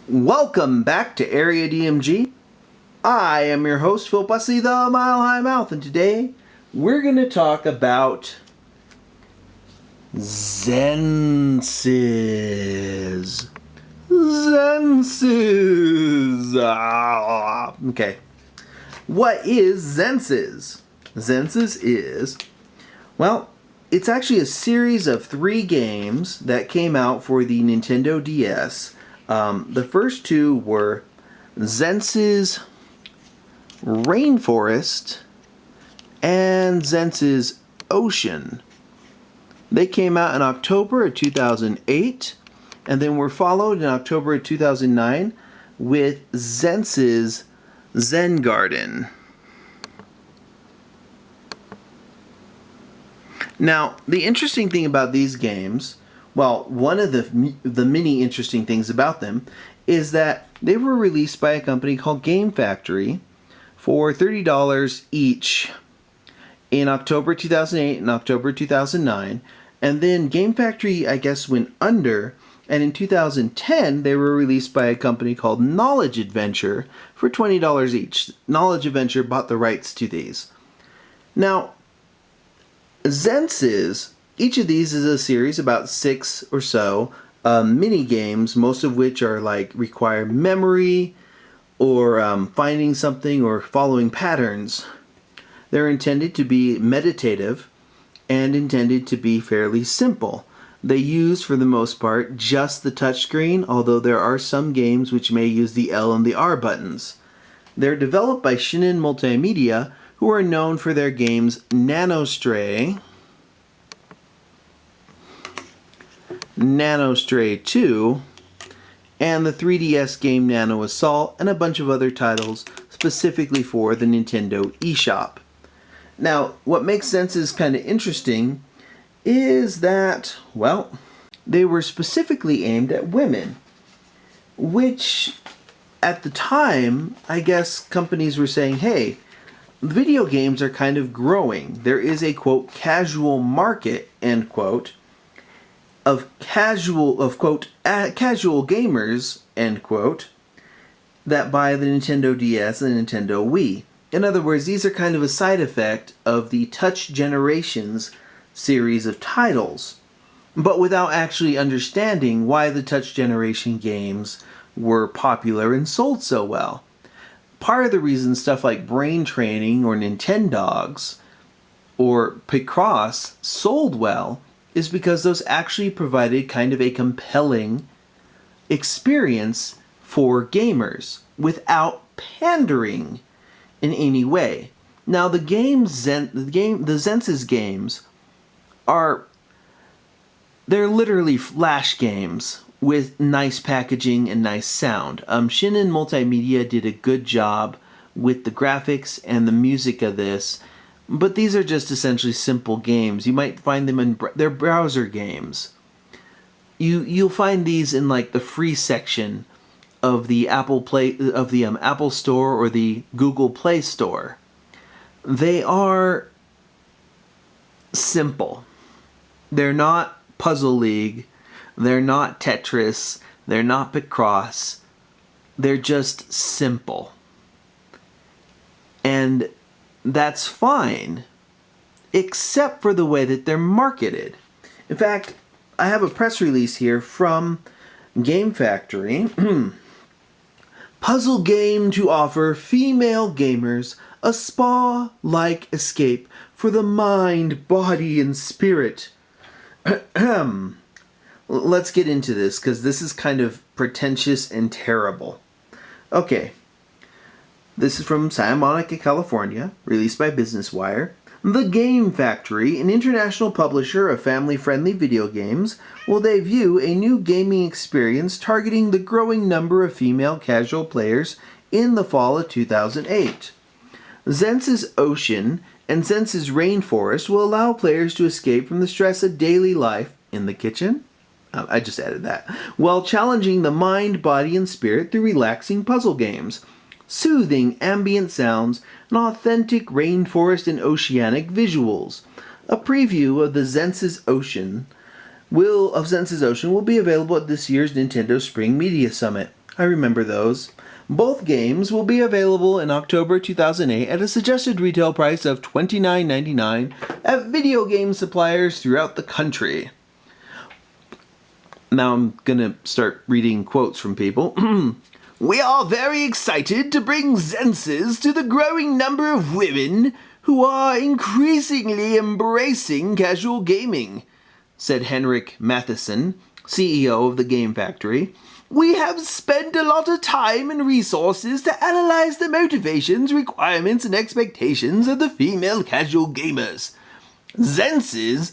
Welcome back to Area DMG. I am your host, Phil Bussey, the Mile High Mouth, and today we're going to talk about Zenses. Okay. What is Zenses? Zenses is, well, it's actually a series of 3 games that came out for the Nintendo DS. The first 2 were Zenses Rainforest and Zenses Ocean. They came out in October of 2008 and then were followed in October of 2009 with Zenses Zen Garden. Now, the interesting thing about these games, well, one of the many interesting things about them is that they were released by a company called Game Factory for $30 each in October 2008 and October 2009. And then Game Factory, I guess, went under, and in 2010 they were released by a company called Knowledge Adventure for $20 each. Knowledge Adventure bought the rights to these. Now, Zenses, each of these is a series, about 6 or so mini games, most of which are require memory or finding something or following patterns. They're intended to be meditative and intended to be fairly simple. They use, for the most part, just the touchscreen, although there are some games which may use the L and the R buttons. They're developed by Shinin Multimedia, who are known for their games Nanostray 2, and the 3DS game Nano Assault, and a bunch of other titles specifically for the Nintendo eShop. Now, what makes Zenses kind of interesting is that, well, they were specifically aimed at women, which at the time, I guess companies were saying, hey, video games are kind of growing. There is a, quote, casual market, end quote, of casual gamers, end quote, that buy the Nintendo DS and the Nintendo Wii. In other words, these are kind of a side effect of the Touch Generations series of titles, but without actually understanding why the Touch Generation games were popular and sold so well. Part of the reason stuff like Brain Training or Nintendogs or Picross sold well is because those actually provided kind of a compelling experience for gamers without pandering in any way. Now, the Zenses games they're literally flash games with nice packaging and nice sound. Shinin Multimedia did a good job with the graphics and the music of this, but these are just essentially simple games. You might find them in their browser games. You'll find these in the free section of the Apple Store or the Google Play Store. They are simple. They're not Puzzle League. They're not Tetris. They're not Picross. They're just simple. And that's fine, except for the way that they're marketed. In fact, I have a press release here from Game Factory. Puzzle game to offer female gamers a spa-like escape for the mind, body, and spirit. Let's get into this, because this is kind of pretentious and terrible. Okay. This is from Santa Monica, California, released by Business Wire. The Game Factory, an international publisher of family-friendly video games, will debut a new gaming experience targeting the growing number of female casual players in the fall of 2008. Zenses Ocean and Zenses Rainforest will allow players to escape from the stress of daily life in the kitchen. I just added that. While challenging the mind, body, and spirit through relaxing puzzle games, soothing ambient sounds, and authentic rainforest and oceanic visuals. A preview of the Zenses Ocean will be available at this year's Nintendo Spring Media Summit. I remember those. Both games will be available in October 2008 at a suggested retail price of $29.99 at video game suppliers throughout the country. Now I'm gonna start reading quotes from people. We are very excited to bring Zenses to the growing number of women who are increasingly embracing casual gaming, said Henrik Matheson, CEO of the Game Factory. We have spent a lot of time and resources to analyze the motivations, requirements, and expectations of the female casual gamers. Zenses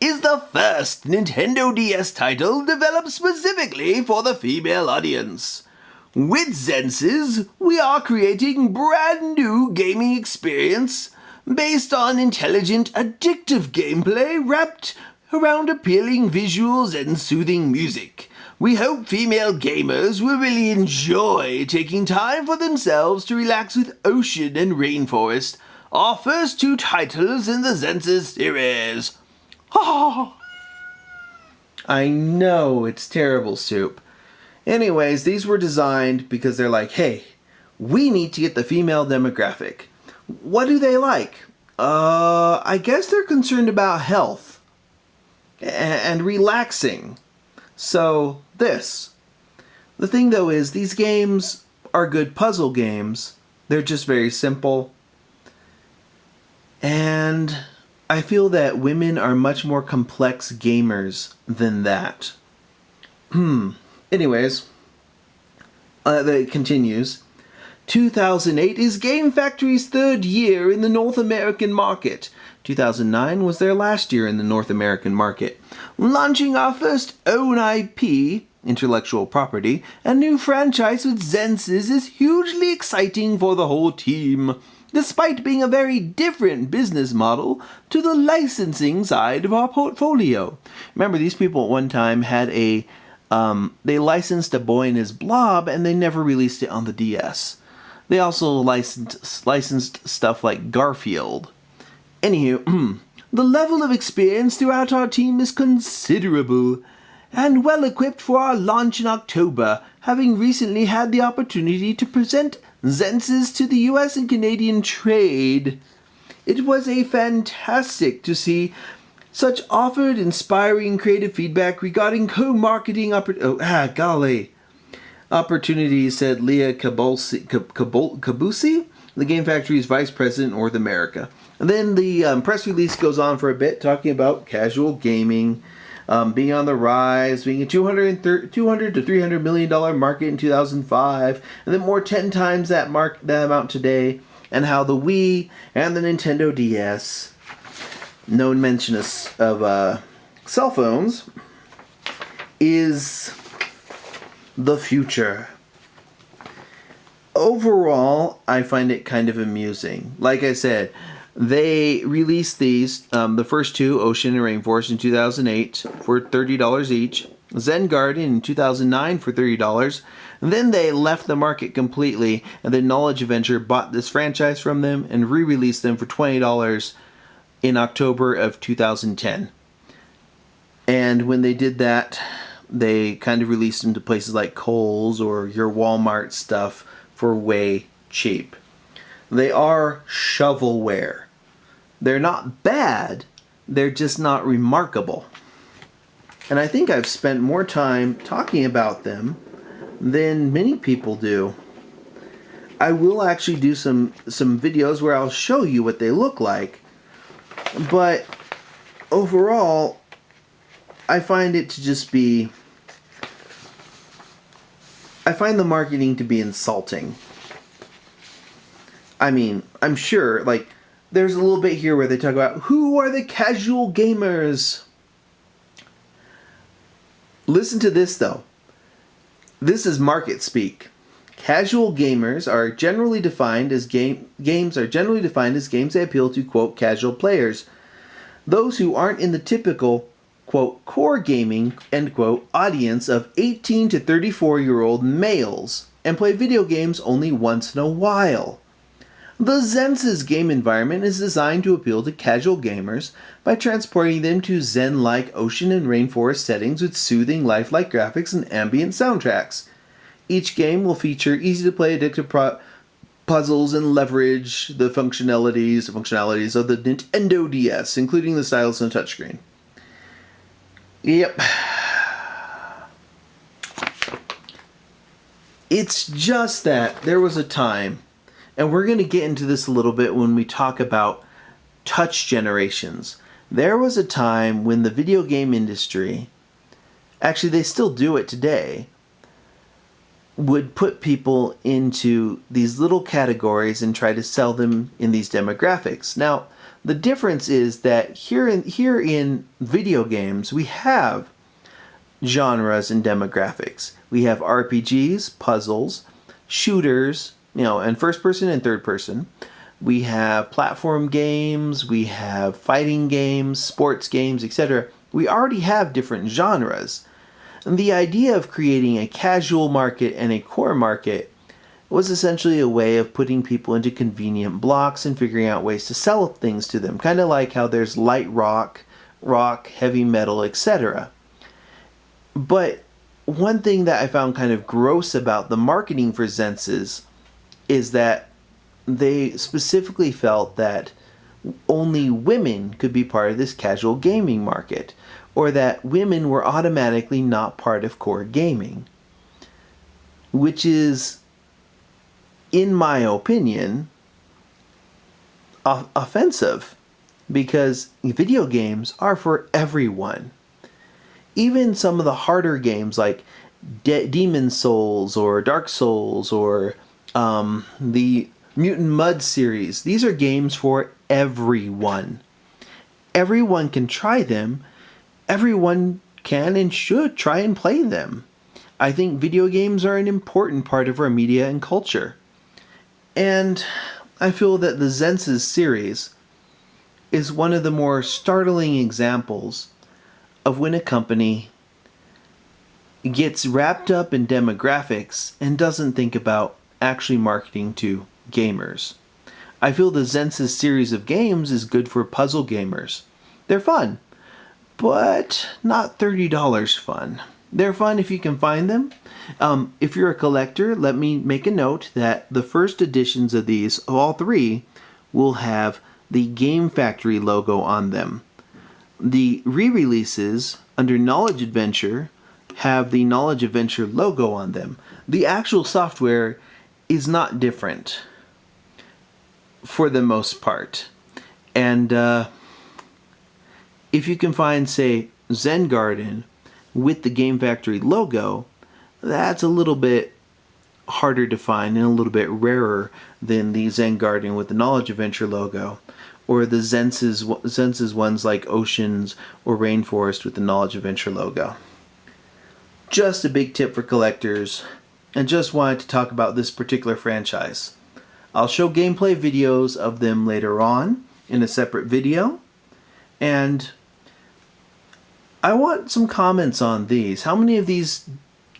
is the first Nintendo DS title developed specifically for the female audience. With Zenses, we are creating brand new gaming experience based on intelligent, addictive gameplay wrapped around appealing visuals and soothing music. We hope female gamers will really enjoy taking time for themselves to relax with Ocean and Rainforest, our first two titles in the Zenses series. I know, it's terrible soup. Anyways, these were designed because they're like, hey, we need to get the female demographic. What do they like? I guess they're concerned about health and relaxing. So, this. The thing, though, is these games are good puzzle games. They're just very simple. And I feel that women are much more complex gamers than that. Anyways, it continues. 2008 is Game Factory's third year in the North American market. 2009 was their last year in the North American market. Launching our first own IP, intellectual property, a new franchise with Zenses is hugely exciting for the whole team, despite being a very different business model to the licensing side of our portfolio. Remember, these people at one time had they licensed A Boy and His Blob, and they never released it on the DS. They also licensed stuff like Garfield. Anywho, the level of experience throughout our team is considerable, and well equipped for our launch in October, having recently had the opportunity to present Zenses to the US and Canadian trade. It was a fantastic to see such offered, inspiring, creative feedback regarding co-marketing opportunities, said Leah Kabusi, the Game Factory's Vice President, North America. And then the press release goes on for a bit, talking about casual gaming being on the rise, being a $200 to $300 million market in 2005, and then more 10 times that amount today, and how the Wii and the Nintendo DS, no mention of cell phones, is the future. Overall, I find it kind of amusing. Like I said, they released these, the first two, Ocean and Rainforest, in 2008 for $30 each. Zen Garden in 2009 for $30. And then they left the market completely, and then Knowledge Adventure bought this franchise from them and re-released them for $20 in October of 2010. And when they did that, they kind of released them to places like Kohl's or your Walmart stuff for way cheap. They are shovelware. They're not bad, they're just not remarkable. And I think I've spent more time talking about them than many people do. I will actually do some videos where I'll show you what they look like. But overall, I find it to just be... I find the marketing to be insulting. I mean, I'm sure, like, there's a little bit here where they talk about who are the casual gamers. Listen to this, though. This is market speak. Casual gamers are generally defined as games that appeal to, quote, casual players. Those who aren't in the typical, quote, core gaming, end quote, audience of 18 to 34-year-old males and play video games only once in a while. The Zenses game environment is designed to appeal to casual gamers by transporting them to zen-like ocean and rainforest settings with soothing, lifelike graphics and ambient soundtracks. Each game will feature easy-to-play addictive puzzles and leverage the functionalities of the Nintendo DS, including the stylus and touchscreen. Yep. It's just that there was a time, and we're going to get into this a little bit when we talk about touch generations. There was a time when the video game industry, actually they still do it today, would put people into these little categories and try to sell them in these demographics. Now, the difference is that here in video games, we have genres and demographics. We have RPGs, puzzles, shooters, and first person and third person. We have platform games, we have fighting games, sports games, etc. We already have different genres. And the idea of creating a casual market and a core market was essentially a way of putting people into convenient blocks and figuring out ways to sell things to them. Kind of like how there's light rock, heavy metal, etc. But one thing that I found kind of gross about the marketing for Zenses is that they specifically felt that only women could be part of this casual gaming market, or that women were automatically not part of core gaming. Which is, in my opinion, offensive, because video games are for everyone. Even some of the harder games like Demon Souls or Dark Souls or the Mutant Mud series, these are games for everyone. Everyone can try them. Everyone can and should try and play them. I think video games are an important part of our media and culture. And I feel that the Zenses series is one of the more startling examples of when a company gets wrapped up in demographics and doesn't think about actually marketing to gamers. I feel the Zenses series of games is good for puzzle gamers. They're fun, but not $30 fun. They're fun if you can find them. If you're a collector, let me make a note that the first editions of these, of all three, will have the Game Factory logo on them. The re-releases under Knowledge Adventure have the Knowledge Adventure logo on them. The actual software is not different for the most part. And if you can find, say, Zen Garden with the Game Factory logo, that's a little bit harder to find and a little bit rarer than the Zen Garden with the Knowledge Adventure logo, or the Zenses ones like Oceans or Rainforest with the Knowledge Adventure logo. Just a big tip for collectors, and just wanted to talk about this particular franchise. I'll show gameplay videos of them later on in a separate video, and I want some comments on these. How many of these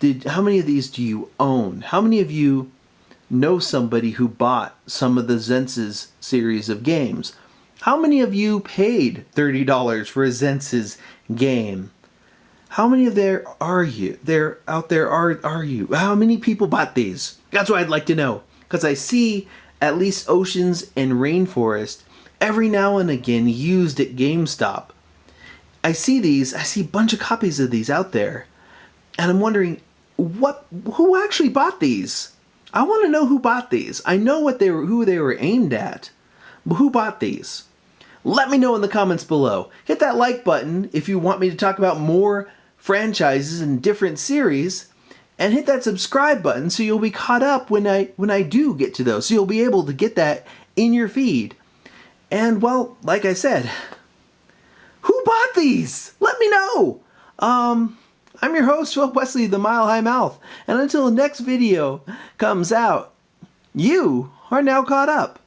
do you own? How many of you know somebody who bought some of the Zenses series of games? How many of you paid $30 for a Zenses game? How many of there are you? Are you? How many people bought these? That's what I'd like to know. Because I see at least Oceans and Rainforest every now and again used at GameStop. I see a bunch of copies of these out there. And I'm wondering, who actually bought these? I want to know who bought these. I know who they were aimed at. But who bought these? Let me know in the comments below. Hit that like button if you want me to talk about more franchises and different series, and hit that subscribe button so you'll be caught up when I do get to those. So you'll be able to get that in your feed. And well, like I said, who bought these? Let me know. I'm your host, Phil Wesley, the Mile High Mouth. And until the next video comes out, you are now caught up.